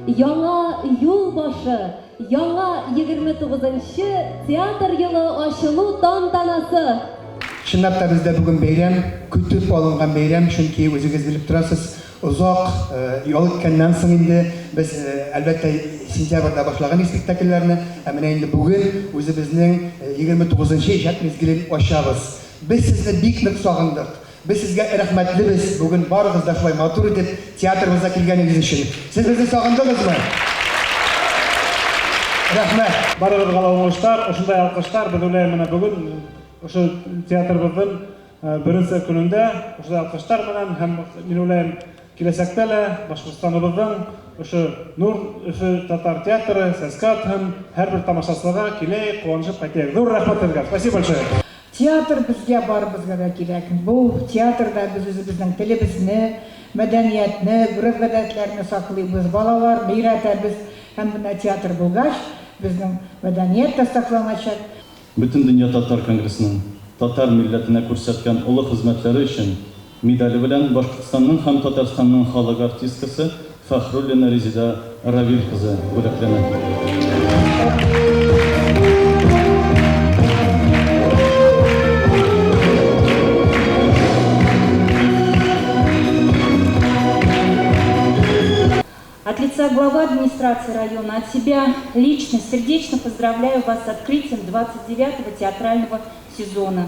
Яңа юл башы, яңа 29-нчы театр елы ачылу тантанасы. Чынлап та бездә бүген бәйрәм, көтеп алынган бәйрәм, чөнки үзегез белеп торасыз, озак ял иткәннән соң инде без әлбәттә сентябрьдә башлаган спектакльләрне, ә менә инде бүген үзебезнең 29-нчы иҗат мизгелен ачабыз. Без сезне бик нык сагындык. Biz sizga rəhmətlimiz. Bugün barınız da şulay matur edib teatrımıza kilgəniniz üçün. Siz bizi sağındınızmı? Rəhmət. Barınız qalağınızlar, oşunday alqışlar. Biz öyləyim mənə bugün oşu teatrımızın birinci günündə oşunday alqışlar mənən həm mən öyləyim kilesəkdələ Başqırstanımızın oşu Nur Üfü Tatar Teatrı, Səskat həm hər bir tamaşasıға kiley, qonuşub qaytayıq. Dur, rəhmət edilgən. Спасибо большое. Театр безгә барыбызга да кирәк. Бу театрда без үзебезнең телебезне, мәдәниятне, гореф-гадәтләрне саклыйбыз. Балалар өйрәтәбез. Һәм менә театр булгач, безнең мәдәният та сакланачак. Bütün Dünya Tatar Kongresi'nin Tatar milletine күрсәткән улы хезмәтләре өчен медале белән Башкортстанның һәм Татарстанның халык артисткасы Фахруллина Резида Равил кызы бүләкләнә. От лица главы администрации района, от себя лично, сердечно поздравляю вас с открытием 29-го театрального сезона.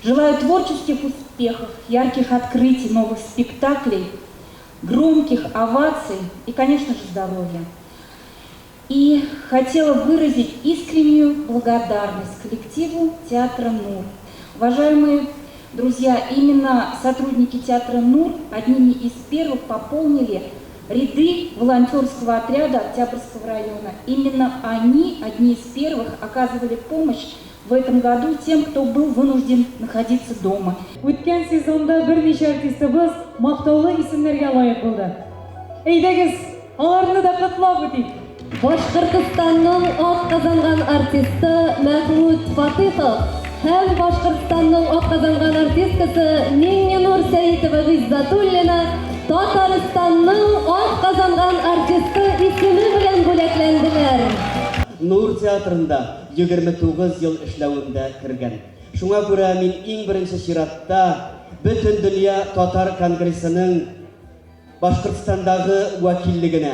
Желаю творческих успехов, ярких открытий, новых спектаклей, громких оваций и, конечно же, здоровья. И хотела выразить искреннюю благодарность коллективу театра «Нур». Уважаемые друзья, именно сотрудники театра «Нур» одними из первых пополнили ряды волонтерского отряда Октябрьского района. Именно они, одни из первых, оказывали помощь в этом году тем, кто был вынужден находиться дома. Үткән сезонда берничә артистыбыз мактаулы исемнәргә лаек булды. Әйдәгез, аларны да котлап үтик. Башкортстанның атказанган артисты Мәхмүд Фатихов һәм Башкортстанның атказанган артисткасы Миңненур Сәитова Гыйззатуллина Татарстанның атказанган артисты исеме белән бүләкләнделәр. Нур театрында 29 ел эшләвендә кергән. Шуңа күрә мин иң беренче чиратта Бөтен дөнья Татар конгрессының Башкортстандагы вәкиллегенә,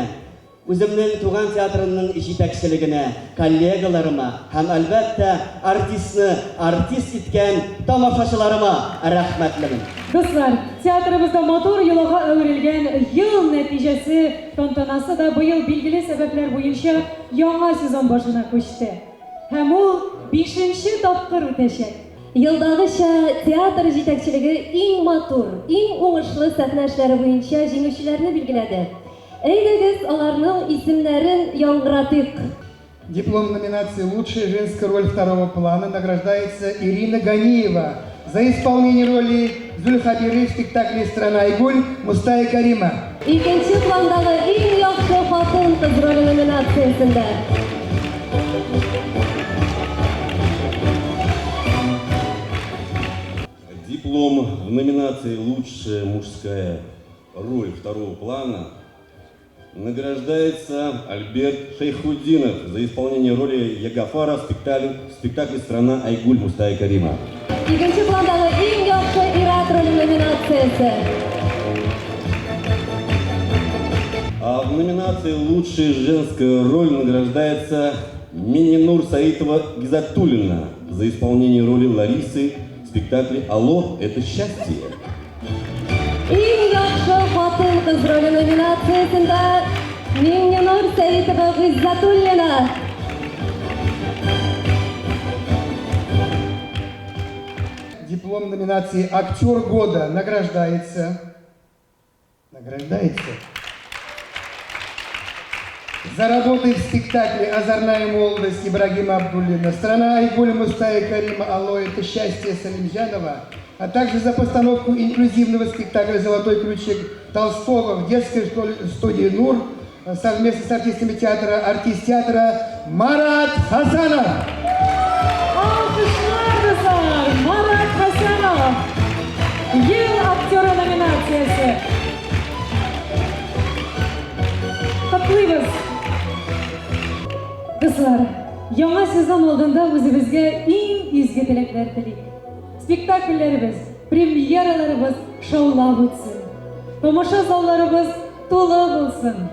үземнең туган театрымның җитәкчелегенә, коллегаларыма һәм әлбәттә артист иткән тамашачыларыма рәхмәтлемен. Дуслар, театрыбызда матур елга әверелгән ел нәтиҗәсе тантанасы да быел билгеле сәбәпләр буенча яңа сезон башына күчте. Һәм ул 5нче тапкыр үтәчәк. Елдагыча театр җитәкчелеге иң матур, иң уңышлы сәхнә эшләре буенча җиңүчеләрне билгеләде. Әйдәгез, аларның исемнәрен яңгыратыйк. Диплом номинации «Лучшая женская роль второго плана» награждается Ирина Ганиева за исполнение роли Зульхабиры в спектакле «Страна Айгуль» Мустая Карима. Икенче пландагы иң яхшы хатын-кыз роле номинациясендә Диплом в номинации «Лучшая мужская роль второго плана» награждается Альберт Шейхуддинов за исполнение роли Ягафара в спектакле «Страна Айгуль» Мустая Карима. Икенче пландагы иң яхшы ир-ат роле номинациясе. А в номинации «Лучшая женская роль» награждается Минненур Саитова Гизатуллина за исполнение роли Ларисы в спектакле «Алло, это счастье». Иң яхшы хатын-кыз роле номинациясендә Миңненур Сәитова Гыйззатуллина. Диплом номинации «Актер года» награждается за работы в спектакле «Озорная молодость» Ибрагима Абдуллина, «Страна Айгуль» Мустая Карима, «Алло, это счастье» Салимжанова, а также за постановку инклюзивного спектакля «Золотой ключик» Толстого в детской студии «Нур» совместно с артистами театра, артист театра Марат Хасанов. Марат Хасанов. Ел актера номинациясы. Котлы Дуслар, яңа сезон алдында үзебезгә иң изге теләкләр телик. Спектакльләребез, премьераларыбыз шаулап үтсен. Тамаша залларыбыз тулы булсын.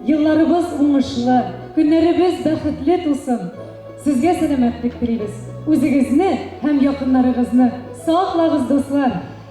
Елларыбыз уңышлы, көннәребез бәхетле тулсын. Сезгә сәламәтлек телибез. Үзегезне һәм якыннарыгызны саклагыз, дуслар.